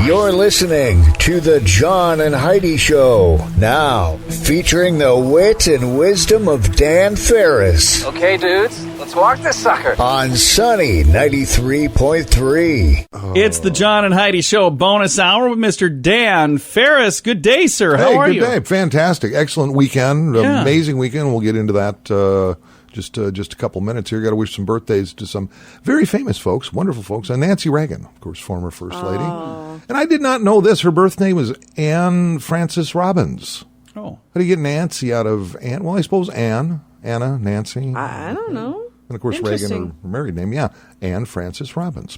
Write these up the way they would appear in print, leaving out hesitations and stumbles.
You're listening to the John and Heidi Show, now featuring the wit and wisdom of Dan Farris. Okay, dudes, let's walk this sucker. On Sunny 93.3. It's the John and Heidi Show bonus hour with Mr. Dan Farris. Good day, sir. How are you? Good day. Fantastic. Excellent weekend. Yeah. Amazing weekend. We'll get into that just a couple minutes here. Got to wish some birthdays to some very famous folks, wonderful folks. And Nancy Reagan, of course, former First Lady. And I did not know this. Her birth name was Anne Frances Robbins. Oh. How do you get Nancy out of Anne? Well, I suppose Anna, Nancy. I don't know. And, of course, Reagan, her married name. Yeah, Anne Frances Robbins.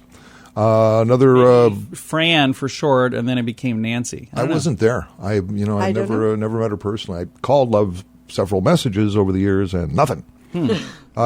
Another Fran for short, and then it became Nancy. I wasn't there. I never met her personally. I called, left several messages over the years, and nothing.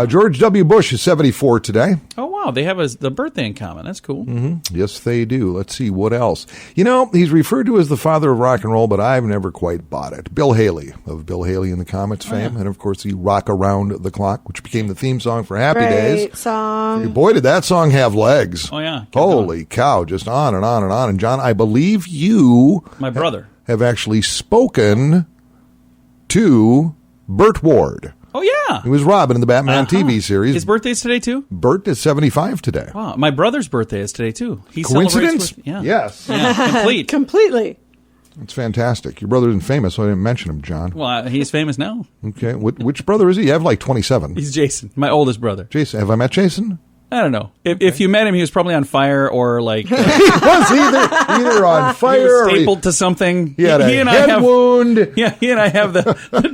George W. Bush is 74 today. Oh, wow. They have the birthday in common. That's cool. Mm-hmm. Yes, they do. Let's see, what else? You know, he's referred to as the father of rock and roll, but I've never quite bought it. Bill Haley, of Bill Haley and the Comets fame, and, of course, the Rock Around the Clock, which became the theme song for Happy Days. Great song. Boy, did that song have legs. Oh, yeah. Holy cow, just on and on and on. And, John, I believe you... My brother. ...have actually spoken to Burt Ward. Oh, yeah. He was Robin in the Batman TV series. His birthday's today, too? Burt is 75 today. Wow. My brother's birthday is today, too. He Coincidence? Celebrates with, yeah. Yes. Yeah, complete. Completely. That's fantastic. Your brother isn't famous, so I didn't mention him, John. Well, he's famous now. Okay. Which brother is he? You have like 27. He's Jason, my oldest brother. Jason. Have I met Jason? I don't know. If you met him, he was probably on fire or like... He was either on fire he was stapled or to something. He had a head wound. Yeah, he and I have the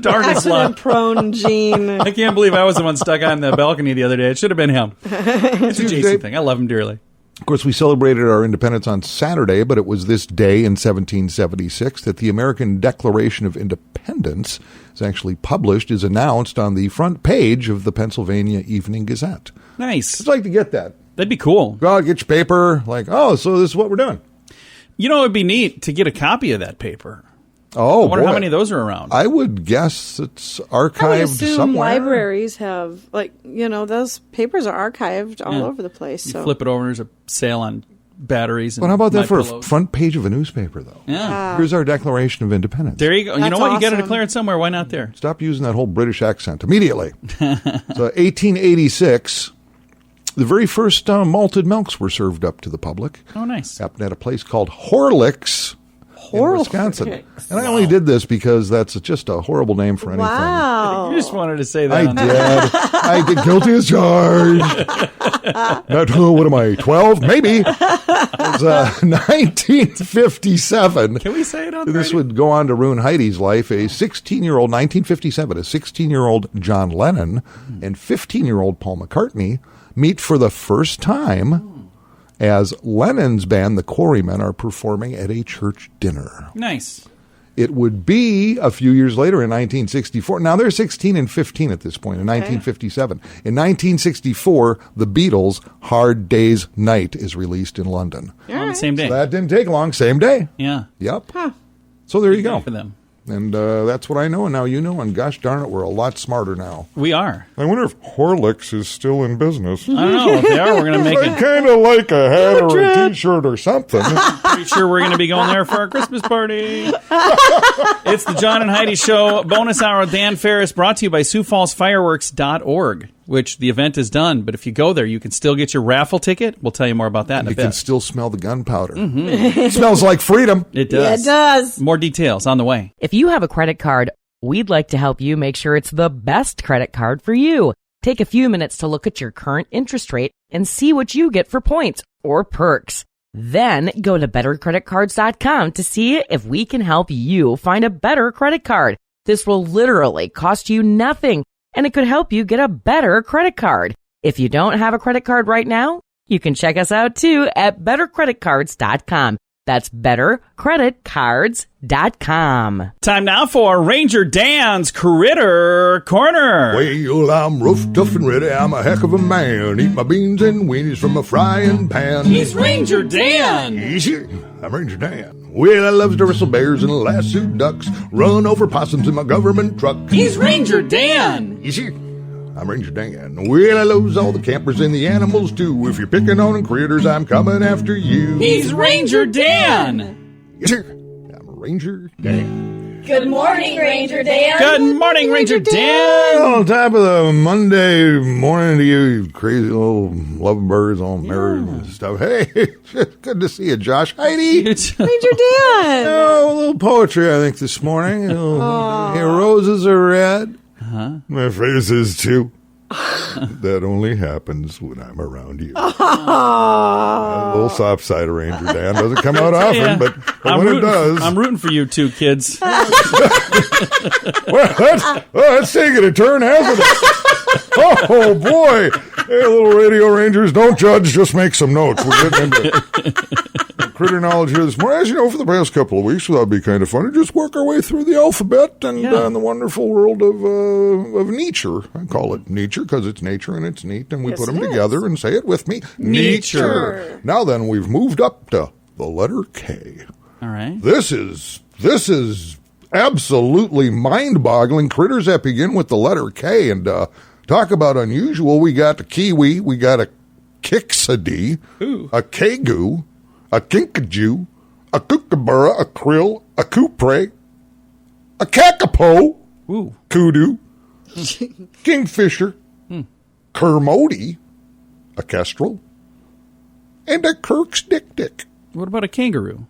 darkest luck. Accident-prone gene. I can't believe I was the one stuck on the balcony the other day. It should have been him. It's a Jason thing. I love him dearly. Of course, we celebrated our independence on Saturday, but it was this day in 1776 that the American Declaration of Independence is actually published, is announced on the front page of the Pennsylvania Evening Gazette. Nice. I'd like to get that. That'd be cool. Go out, get your paper. Like, oh, so this is what we're doing. You know, it'd be neat to get a copy of that paper. Oh, I wonder boy. how many of those are around. I would guess it's I would archived assume somewhere. libraries have, those papers are archived all over the place. You So flip it over, there's a sale on batteries. Well, how about that for MyPillows. a front page of a newspaper, though? Yeah. Here's our Declaration of Independence. There you go. You know That's what? You got to awesome. declare it somewhere. Why not there? Stop using that whole British accent immediately. So 1886, the very first malted milks were served up to the public. Oh, nice. Happened at a place called Horlicks in Wisconsin. And I only did this because that's just a horrible name for anything. wow. You just wanted to say that. I did. I get guilty as charged. Not, what am I, 12? Maybe. It was 1957. Can we say it on This radio? would go on to ruin Heidi's life. A 16-year-old, 1957, a 16-year-old John Lennon and 15-year-old Paul McCartney meet for the first time as Lennon's band, the Quarrymen, are performing at a church dinner. Nice. It would be a few years later in 1964. Now, they're 16 and 15 at this point in 1957. In 1964, the Beatles' Hard Day's Night is released in London. On the same day. That didn't take long. Same day. Yeah. Yep. So there you go. For them. And that's what I know, and now you know, and gosh darn it, we're a lot smarter now. We are. I wonder if Horlicks is still in business. I don't know. If they are, we're going to make it. Kind of like a hat or a T-shirt or something. Pretty sure we're going to be going there for our Christmas party. It's the John and Heidi Show bonus hour with Dan Farris, brought to you by SiouxFallsFireworks.org, which the event is done. But if you go there, you can still get your raffle ticket. We'll tell you more about that in a You bit. can still smell the gunpowder. It smells like freedom. It Yeah, does. it does. More details on the way. If you have a credit card, we'd like to help you make sure it's the best credit card for you. Take a few minutes to look at your current interest rate and see what you get for points or perks. Then go to bettercreditcards.com to see if we can help you find a better credit card. This will literally cost you nothing, and it could help you get a better credit card. If you don't have a credit card right now, you can check us out too at bettercreditcards.com. That's bettercreditcards.com. Time now for Ranger Dan's Critter Corner. Well, I'm rough, tough, and ready. I'm a heck of a man. Eat my beans and weenies from a frying pan. He's Ranger Dan. Easy. I'm Ranger Dan. Well, I loves to wrestle bears and lasso ducks. Run over possums in my government truck. He's Ranger Dan. Easy. I'm Ranger Dan. Well, I lose all the campers and the animals too. If you're picking on critters, I'm coming after you. He's Ranger Dan. Yes, sir. I'm Ranger Dan. Good morning, Ranger Dan. Good morning, Ranger Dan. On top of the Monday morning to you crazy little lovebirds all married and stuff. Hey, good to see you, Josh. Heidi. Ranger Dan. Oh, a little poetry, I think, this morning. Your roses are red. My face is too. That only happens when I'm around you. A little soft side of Ranger Dan doesn't come out often, but when it does. I'm rooting for you two kids. Well, that's taking a turn, hasn't it? Oh, boy. Hey, little radio rangers, don't judge, just make some notes. We're getting into critter knowledge here this morning. As you know, for the past couple of weeks, that'll be kind of fun to just work our way through the alphabet and the wonderful world of nature. I call it nature because it's nature and it's neat, and we put them together and say it with me. Nature. Now then, we've moved up to the letter K. All right. This is absolutely mind-boggling. Critters that begin with the letter K, and talk about unusual. We got the kiwi, we got a kixadee, a kegu, a kinkajou, a kookaburra, a krill, a coupre, a kakapo, kudu, kingfisher, kermode, a kestrel, and a Kirk's dick. What about a kangaroo?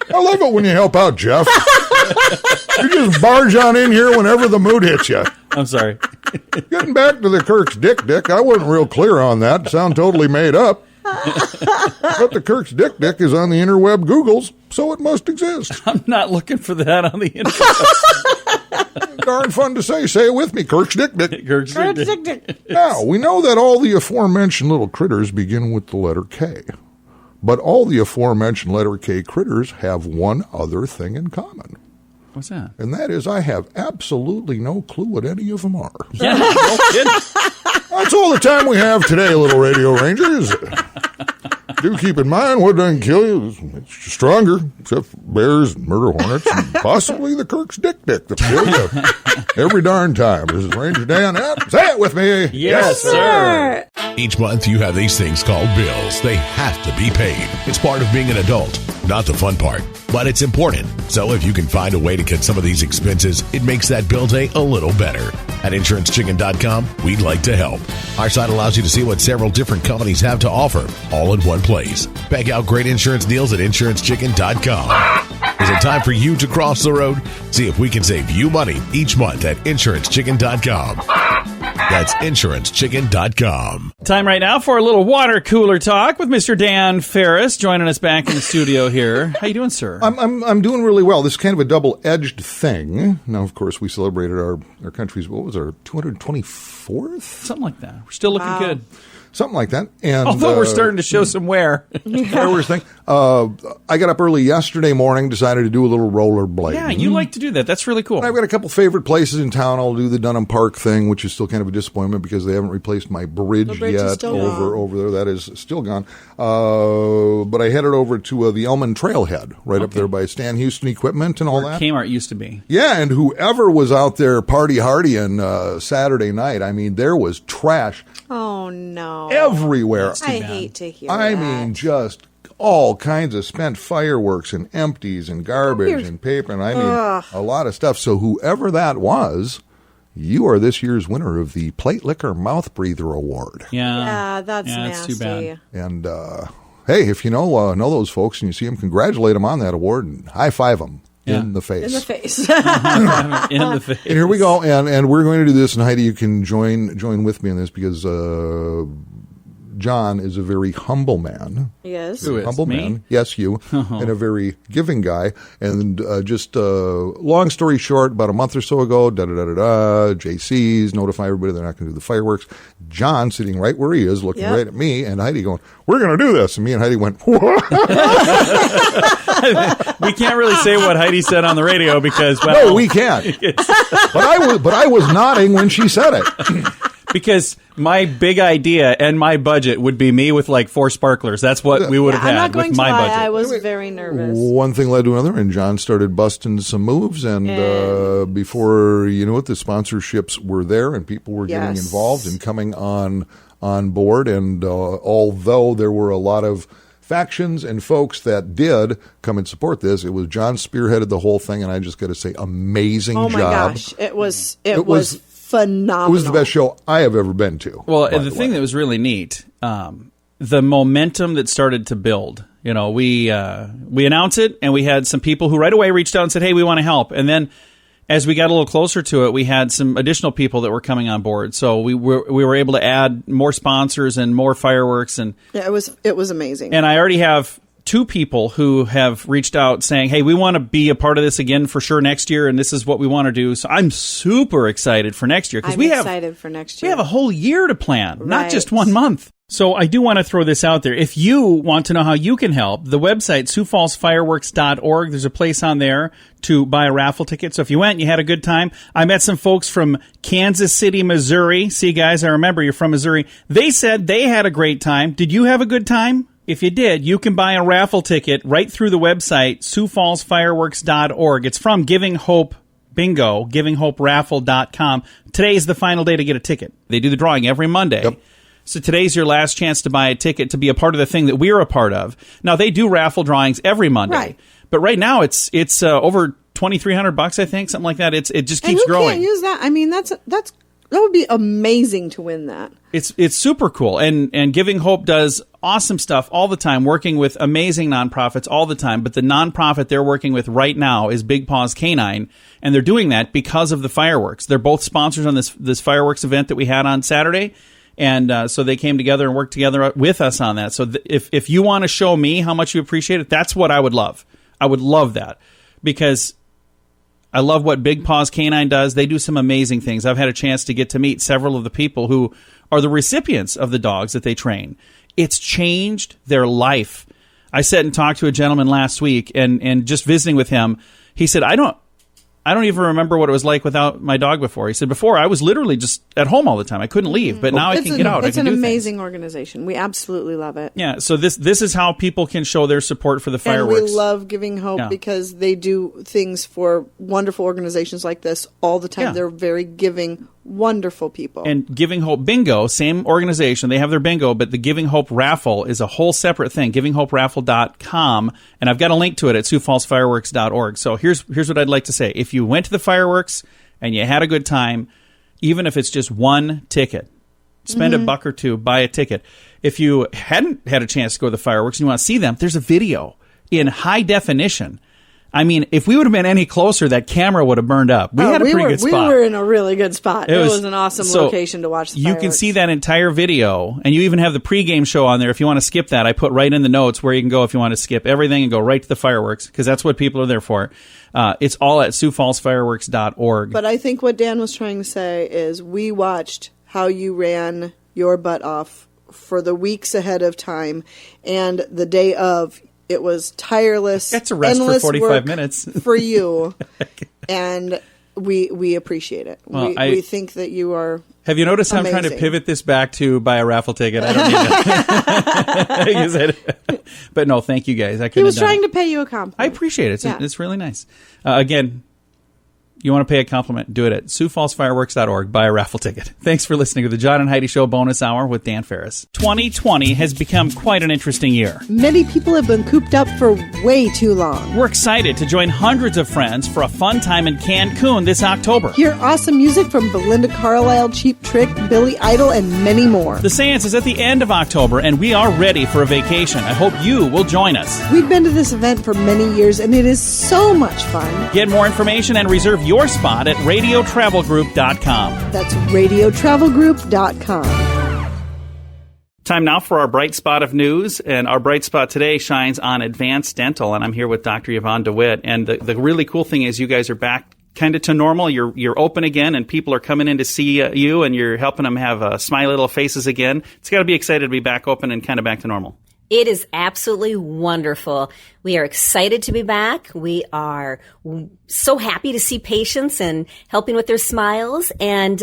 I love it when you help out, Jeff. You just barge on in here whenever the mood hits you. I'm sorry. Getting back to the Kirk's dick, I wasn't real clear on that. Sound totally made up. But the Kirk's dick is on the interweb Googles, so it must exist. I'm not looking for that on the internet. Darn fun to say. Say it with me, Kirk's dick. Kirk's dick. Now, we know that all the aforementioned little critters begin with the letter K. But all the aforementioned letter K critters have one other thing in common. What's that? And that is I have absolutely no clue what any of them are. Yeah, no kidding. That's all the time we have today, little radio rangers. Do keep in mind what doesn't kill you is stronger, except for bears and murder hornets and possibly the Kirk's dick that kill you every darn time. This is Ranger Dan. Say it with me. Yes, sir. Each month you have these things called bills. They have to be paid. It's part of being an adult, not the fun part, but it's important. So if you can find a way to cut some of these expenses, it makes that bill day a little better. At InsuranceChicken.com, we'd like to help. Our site allows you to see what several different companies have to offer, all in one place. Check out great insurance deals at InsuranceChicken.com. Is it time for you to cross the road? See if we can save you money each month at InsuranceChicken.com. That's InsuranceChicken.com. Time right now for a little water cooler talk with Mr. Dan Farris joining us back in the studio here. How you doing, sir? I'm doing really well. This is kind of a double-edged thing. Now, of course, we celebrated our country's, what was our 224th? Something like that. We're still looking good. Something like that. And although we're starting to show some wear. Fireworks thing. I got up early yesterday morning, decided to do a little rollerblade. Yeah, you like to do that. That's really cool. I've got a couple favorite places in town. I'll do the Dunham Park thing, which is still kind of a disappointment because they haven't replaced my bridge yet over there. That is still gone. But I headed over to the Elman Trailhead, right up there by Stan Houston Equipment and all that. Kmart used to be. Yeah, and whoever was out there party hardying Saturday night, I mean, there was trash. Oh, no. Everywhere. I hate to hear I that. mean, just all kinds of spent fireworks and empties and garbage and paper, and I mean, a lot of stuff. So whoever that was, you are this year's winner of the Plate Liquor Mouth Breather Award. Yeah, that's nasty. Too bad. And, hey, if you know those folks and you see them, congratulate them on that award and high-five them. Yeah. In the face. In the face. In the face. And here we go. And we're going to do this. And Heidi, you can join with me on this because John is a very humble man. Yes. Who is? Humble Me? man. Yes, you. And a very giving guy. And just long story short, about a month or so ago, JC's notify everybody they're not going to do the fireworks. John sitting right where he is, looking right at me, and Heidi going, "We're going to do this." And me and Heidi went, "What?" We can't really say what Heidi said on the radio because, well, no, we can't. But I was nodding when she said it. Because my big idea and my budget would be me with like 4 sparklers. That's what we would have I'm not had going with to my lie, budget. I was very nervous. One thing led to another, and John started busting some moves. And before you know it, the sponsorships were there, and people were getting Yes. involved and coming on board. And although there were a lot of factions and folks that did come and support this, it was John spearheaded the whole thing, and I just got to say, amazing job. Oh my gosh, it was phenomenal. It was the best show I have ever been to. Well, the thing that was really neat, the momentum that started to build. You know, we announced it, and we had some people who right away reached out and said, "Hey, we want to help." And then, as we got a little closer to it, we had some additional people that were coming on board. So we were able to add more sponsors and more fireworks, and Yeah, it was amazing. And I already have 2 people who have reached out saying, "Hey, we want to be a part of this again for sure next year, and this is what we want to do." So I'm super excited for next year because I'm excited for next year. we have a whole year to plan, not Right. just 1 month. So I do want to throw this out there. If you want to know how you can help, the website, SiouxFallsFireworks.org, there's a place on there to buy a raffle ticket. So if you went and you had a good time, I met some folks from Kansas City, Missouri. See, guys, I remember you're from Missouri. They said they had a great time. Did you have a good time? If you did, you can buy a raffle ticket right through the website, SiouxFallsFireworks.org. It's from Giving Hope Bingo, GivingHopeRaffle.com. Today is the final day to get a ticket. They do the drawing every Monday. Yep. So today's your last chance to buy a ticket to be a part of the thing that we're a part of. Now, they do raffle drawings every Monday. Right. But right now, it's over $2,300, I think, something like that. It just and keeps who growing. can't use that? I mean, that would be amazing to win that. It's super cool. And Giving Hope does awesome stuff all the time, working with amazing nonprofits all the time. But the nonprofit they're working with right now is Big Paws Canine, and they're doing that because of the fireworks. They're both sponsors on this fireworks event that we had on Saturday. And so they came together and worked together with us on that. So if you want to show me how much you appreciate it, that's what I would love. I would love that because I love what Big Paws Canine does. They do some amazing things. I've had a chance to get to meet several of the people who are the recipients of the dogs that they train. It's changed their life. I sat and talked to a gentleman last week and just visiting with him, he said, I don't even remember what it was like without my dog before. He said, before, I was literally just at home all the time. I couldn't leave, but now I can get out. It's I can an do amazing things. organization. We absolutely love it. Yeah, so this is how people can show their support for the fireworks. And we love Giving Hope because they do things for wonderful organizations like this all the time. Yeah. They're very giving, wonderful people. And Giving Hope Bingo, same organization. They have their bingo, but the Giving Hope Raffle is a whole separate thing, GivingHopeRaffle.com. And I've got a link to it at SiouxFallsFireworks.org. So here's what I'd like to say. If you went to the fireworks and you had a good time, even if it's just one ticket, spend $1 or $2, buy a ticket. If you hadn't had a chance to go to the fireworks and you want to see them, there's a video in high definition. I mean, if we would have been any closer, that camera would have burned up. We had a pretty good spot. We were in a really good spot. It was an awesome location to watch the fireworks. You can see that entire video, and you even have the pregame show on there. If you want to skip that, I put right in the notes where you can go if you want to skip everything and go right to the fireworks, because that's what people are there for. It's all at SiouxFallsFireworks.org. But I think what Dan was trying to say is we watched how you ran your butt off for the weeks ahead of time, and the day of. It was tireless, That's a rest endless for 45 work minutes for you, and we appreciate it. Well, we think that you are. Have you noticed how I'm trying to amazing. pivot this back to buy a raffle ticket? I don't need it. But no, thank you guys. I couldn't He was have done trying it. to pay you a compliment. I appreciate it. Yeah. It's really nice. Again, you want to pay a compliment, do it at SiouxFallsFireworks.org. Buy a raffle ticket. Thanks for listening to the John and Heidi Show bonus hour with Dan Farris. 2020 has become quite an interesting year. Many people have been cooped up for way too long. We're excited to join hundreds of friends for a fun time in Cancun this October. Hear awesome music from Belinda Carlisle, Cheap Trick, Billy Idol, and many more. The seance is at the end of October, and we are ready for a vacation. I hope you will join us. We've been to this event for many years, and it is so much fun. Get more information and reserve your spot at radiotravelgroup.com. That's radiotravelgroup.com. Time now for our bright spot of news, and our bright spot today shines on advanced dental, and I'm here with Dr. Yvonne DeWitt. And the really cool thing is you guys are back kind of to normal. You're open again, and people are coming in to see you, and you're helping them have smiley little faces again. It's got to be excited to be back open and kind of back to normal. It is absolutely wonderful. We are excited to be back. We are so happy to see patients and helping with their smiles. And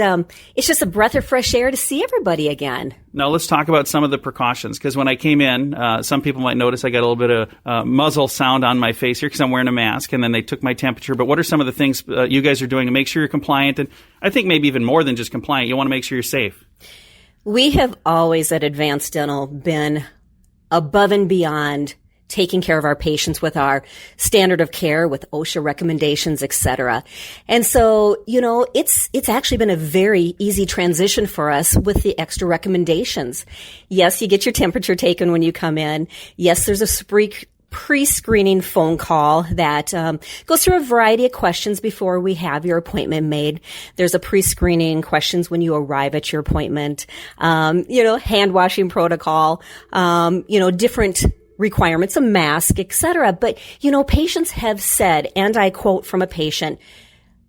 it's just a breath of fresh air to see everybody again. Now, let's talk about some of the precautions, because when I came in, some people might notice I got a little bit of muzzle sound on my face here because I'm wearing a mask, and then they took my temperature. But what are some of the things you guys are doing to make sure you're compliant? And I think maybe even more than just compliant, you want to make sure you're safe. We have always at Advanced Dental been above and beyond taking care of our patients with our standard of care, with OSHA recommendations, et cetera. And so, it's actually been a very easy transition for us with the extra recommendations. Yes, you get your temperature taken when you come in. Yes, there's a pre-screening phone call that goes through a variety of questions before we have your appointment made. There's a pre-screening questions when you arrive at your appointment, hand washing protocol, different requirements, a mask, etc. But, patients have said, and I quote from a patient,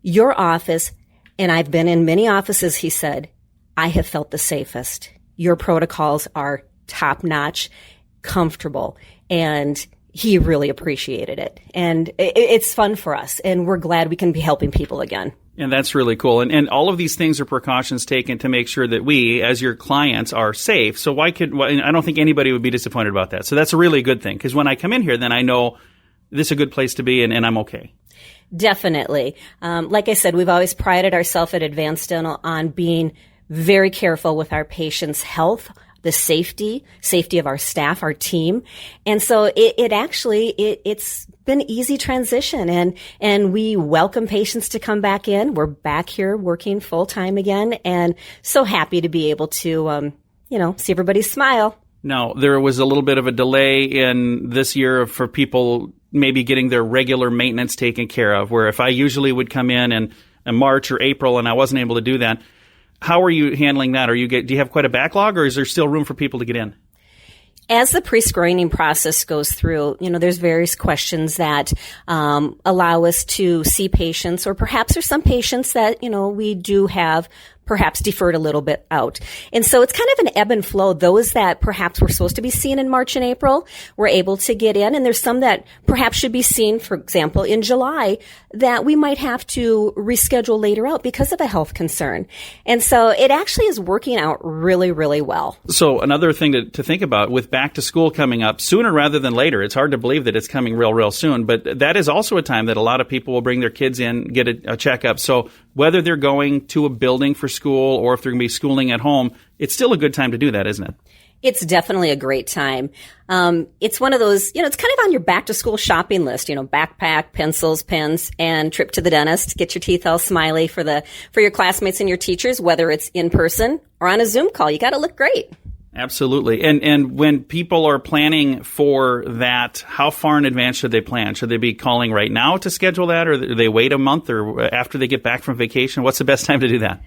your office, and I've been in many offices, he said, I have felt the safest. Your protocols are top-notch, comfortable, and he really appreciated it. And it's fun for us, and we're glad we can be helping people again. And that's really cool. And all of these things are precautions taken to make sure that we, as your clients, are safe. So I don't think anybody would be disappointed about that. So that's a really good thing, because when I come in here, then I know this is a good place to be and I'm okay. Definitely. Like I said, we've always prided ourselves at Advanced Dental on being very careful with our patients' health, the safety of our staff, our team. And so it's been an easy transition, and we welcome patients to come back in. We're back here working full time again, and so happy to be able to, see everybody smile. Now, there was a little bit of a delay in this year for people maybe getting their regular maintenance taken care of, where if I usually would come in March or April and I wasn't able to do that, how are you handling that? Do you have quite a backlog, or is there still room for people to get in? As the pre-screening process goes through, there's various questions that allow us to see patients, or perhaps there's some patients that, we do have perhaps deferred a little bit out. And so it's kind of an ebb and flow. Those that perhaps were supposed to be seen in March and April were able to get in, and there's some that perhaps should be seen, for example, in July, that we might have to reschedule later out because of a health concern. And so it actually is working out really, really well. So another thing to think about with back to school coming up sooner rather than later, it's hard to believe that it's coming real soon, but that is also a time that a lot of people will bring their kids in, get a checkup. So whether they're going to a building for school or if they're going to be schooling at home, it's still a good time to do that, isn't it? It's definitely a great time. It's one of those, it's kind of on your back to school shopping list, backpack, pencils, pens, and trip to the dentist. Get your teeth all smiley for your classmates and your teachers, whether it's in person or on a Zoom call. You got to look great. Absolutely. And when people are planning for that, how far in advance should they plan? Should they be calling right now to schedule that, or do they wait a month or after they get back from vacation? What's the best time to do that?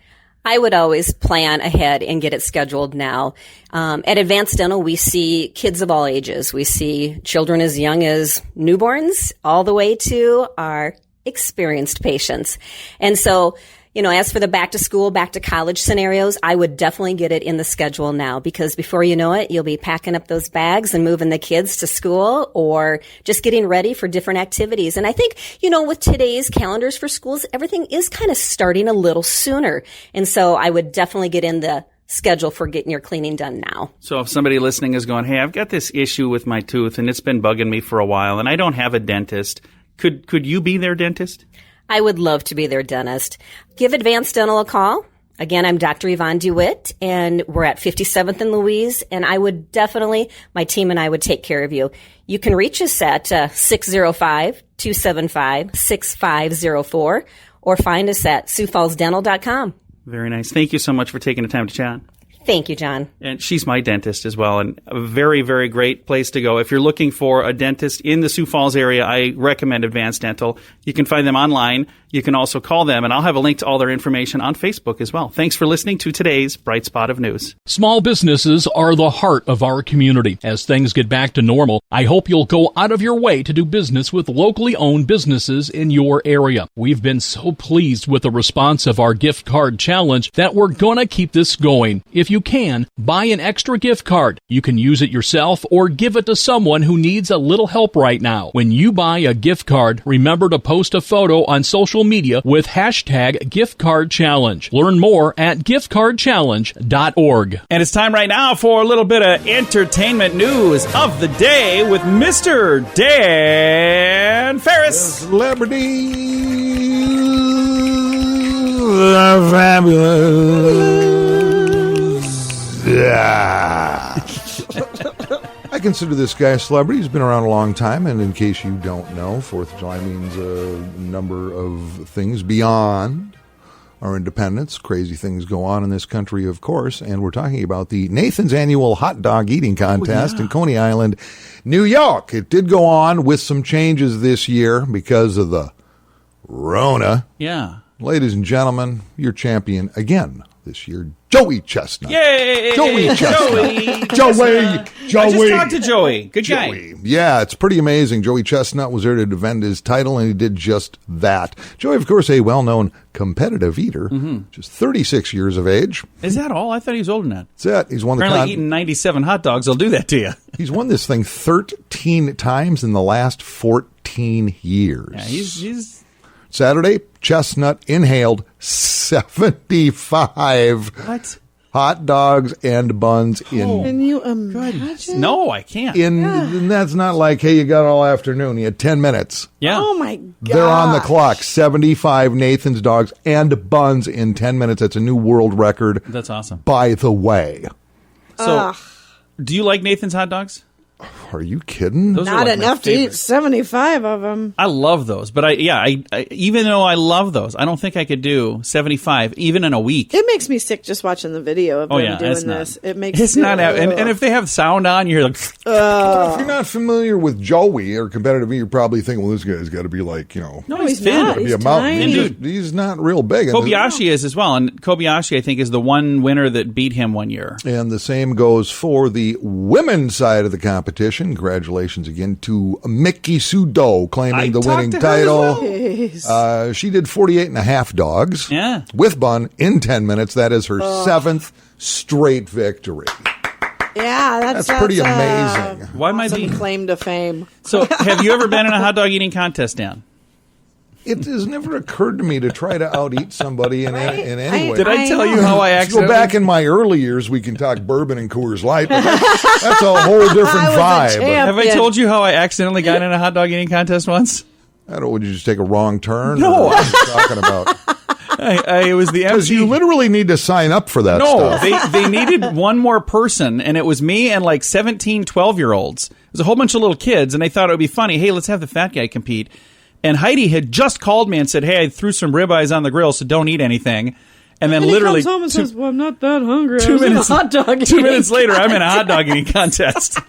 I would always plan ahead and get it scheduled now. At Advanced Dental, we see kids of all ages. We see children as young as newborns all the way to our experienced patients. And so, as for the back to school, back to college scenarios, I would definitely get it in the schedule now, because before you know it, you'll be packing up those bags and moving the kids to school or just getting ready for different activities. And I think, with today's calendars for schools, everything is kind of starting a little sooner. And so I would definitely get in the schedule for getting your cleaning done now. So if somebody listening is going, hey, I've got this issue with my tooth and it's been bugging me for a while and I don't have a dentist, could you be their dentist? I would love to be their dentist. Give Advanced Dental a call. Again, I'm Dr. Yvonne DeWitt, and we're at 57th and Louise, and I would definitely, my team and I would take care of you. You can reach us at 605-275-6504 or find us at SiouxFallsDental.com. Very nice. Thank you so much for taking the time to chat. Thank you, John. And she's my dentist as well, and a very, very great place to go. If you're looking for a dentist in the Sioux Falls area, I recommend Advanced Dental. You can find them online. You can also call them, and I'll have a link to all their information on Facebook as well. Thanks for listening to today's Bright Spot of News. Small businesses are the heart of our community. As things get back to normal, I hope you'll go out of your way to do business with locally owned businesses in your area. We've been so pleased with the response of our gift card challenge that we're going to keep this going. If you you can, buy an extra gift card. You can use it yourself or give it to someone who needs a little help right now. When you buy a gift card, remember to post a photo on social media with hashtag giftcardchallenge. Learn more at giftcardchallenge.org. And it's time right now for a little bit of entertainment news of the day with Mr. Dan Farris. Celebrities are fabulous. Yeah. I consider this guy a celebrity. He's been around a long time, and in case you don't know, 4th of July means a number of things beyond our independence. Crazy things go on in this country, of course, and we're talking about the Nathan's Annual Hot Dog Eating Contest in Coney Island, New York. It did go on with some changes this year because of the Rona. Yeah. Ladies and gentlemen, your champion again this year, Joey Chestnut. Yay! Joey Chestnut. Joey. I just talked to Joey. Good guy. Yeah, it's pretty amazing. Joey Chestnut was there to defend his title, and he did just that. Joey, of course, a well-known competitive eater, just 36 years of age. Is that all? I thought he was older than that. That's it. He's won the Apparently eating 97 hot dogs will do that to you. He's won this thing 13 times in the last 14 years. Yeah, he's Saturday, Chestnut inhaled 75 hot dogs and buns in. Can you imagine? No, I can't. And that's not like, hey, you got all afternoon. He had 10 minutes. Yeah. Oh my god. They're on the clock. 75 Nathan's dogs and buns in 10 minutes. That's a new world record. That's awesome. By the way. So, do you like Nathan's hot dogs? Are you kidding? Those Not are like enough to eat 75 of them. I love those, but I even though I love those, I don't think I could do 75 even in a week. It makes me sick just watching the video of them doing this. It makes it's not, and if they have sound on, you're like, if you're not familiar with Joey or competitive, you're probably thinking, well, this guy's got to be like, no, he's thin. not. Be He's a mountain. tiny. He's not real big. Kobayashi is as well, and Kobayashi I think is the one winner that beat him one year. And the same goes for the women's side of the competition. Congratulations again to Mickey Sudo claiming the winning title. She did 48 and a half dogs with bun in 10 minutes. That is her 7th straight victory. Yeah, that's pretty amazing. Why am I being claim to fame? So, have you ever been in a hot dog eating contest, Dan? It has never occurred to me to try to out-eat somebody in any way. Did I tell you how I accidentally... Go back in my early years, we can talk bourbon and Coors Light, but that's a whole different vibe. Have I told you how I accidentally got in a hot dog eating contest once? I don't know, would you just take a wrong turn? No. What are you talking about? It was the MC. Because you literally need to sign up for that stuff. No, they needed one more person, and it was me and like 17, 12-year-olds. It was a whole bunch of little kids, and they thought it would be funny. Hey, let's have the fat guy compete. And Heidi had just called me and said, hey, I threw some ribeyes on the grill, so don't eat anything. And then literally... he comes home and says, well, I'm not that hungry. 2 minutes, hot dog 2 minutes later, I'm in a hot dog eating contest.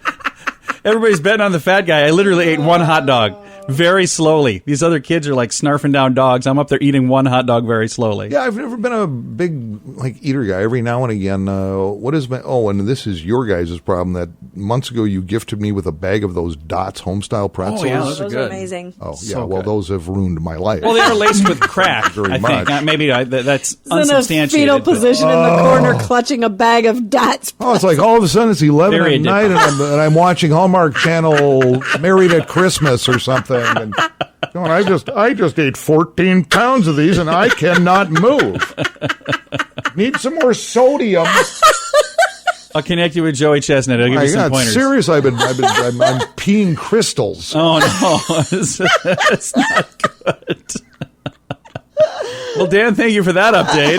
Everybody's betting on the fat guy. I literally ate one hot dog very slowly. These other kids are like snarfing down dogs. I'm up there eating one hot dog very slowly. Yeah, I've never been a big eater guy. Every now and again, what is my... Oh, and this is your guys' problem. That months ago you gifted me with a bag of those Dots homestyle pretzels. Oh, yeah, those are good. Amazing. Oh, yeah. So well, good. those have ruined my life. Well, they are laced with crack, Very I think. much. Maybe that's He's in a unsubstantiated. fetal but- position in the corner, clutching a bag of Dots. Oh, it's like all of a sudden it's 11 Very at night and I'm watching Hallmark Channel Married at Christmas or something. And going, I just ate 14 pounds of these and I cannot move. Need some more sodium. I'll connect you with Joey Chestnut. I'll give you some pointers. Serious. I'm peeing crystals. Oh, no. It's not good. Well, Dan, thank you for that update.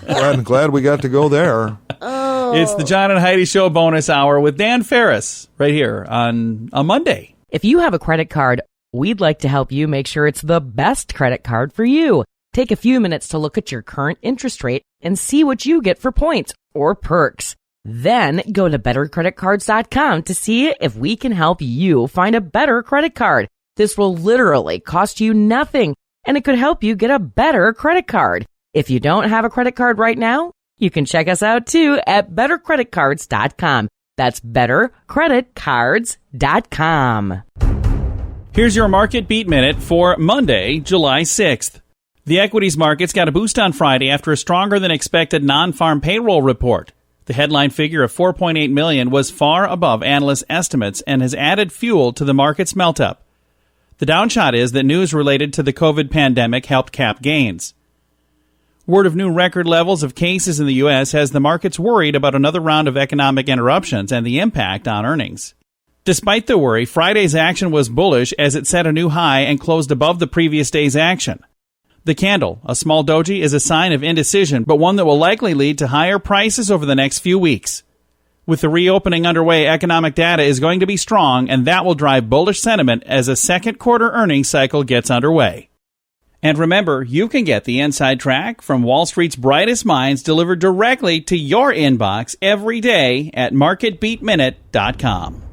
Yeah, I'm glad we got to go there. It's the John and Heidi Show bonus hour with Dan Farris right here on a Monday. If you have a credit card, we'd like to help you make sure it's the best credit card for you. Take a few minutes to look at your current interest rate and see what you get for points or perks. Then go to bettercreditcards.com to see if we can help you find a better credit card. This will literally cost you nothing, and it could help you get a better credit card. If you don't have a credit card right now, you can check us out too at bettercreditcards.com. That's bettercreditcards.com. Here's your Market Beat Minute for Monday, July 6th. The equities markets got a boost on Friday after a stronger than expected non-farm payroll report. The headline figure of 4.8 million was far above analyst estimates and has added fuel to the market's melt-up. The downshot is that news related to the COVID pandemic helped cap gains. Word of new record levels of cases in the U.S. has the markets worried about another round of economic interruptions and the impact on earnings. Despite the worry, Friday's action was bullish as it set a new high and closed above the previous day's action. The candle, a small doji, is a sign of indecision, but one that will likely lead to higher prices over the next few weeks. With the reopening underway, economic data is going to be strong, and that will drive bullish sentiment as a second quarter earnings cycle gets underway. And remember, you can get the inside track from Wall Street's brightest minds delivered directly to your inbox every day at marketbeatminute.com.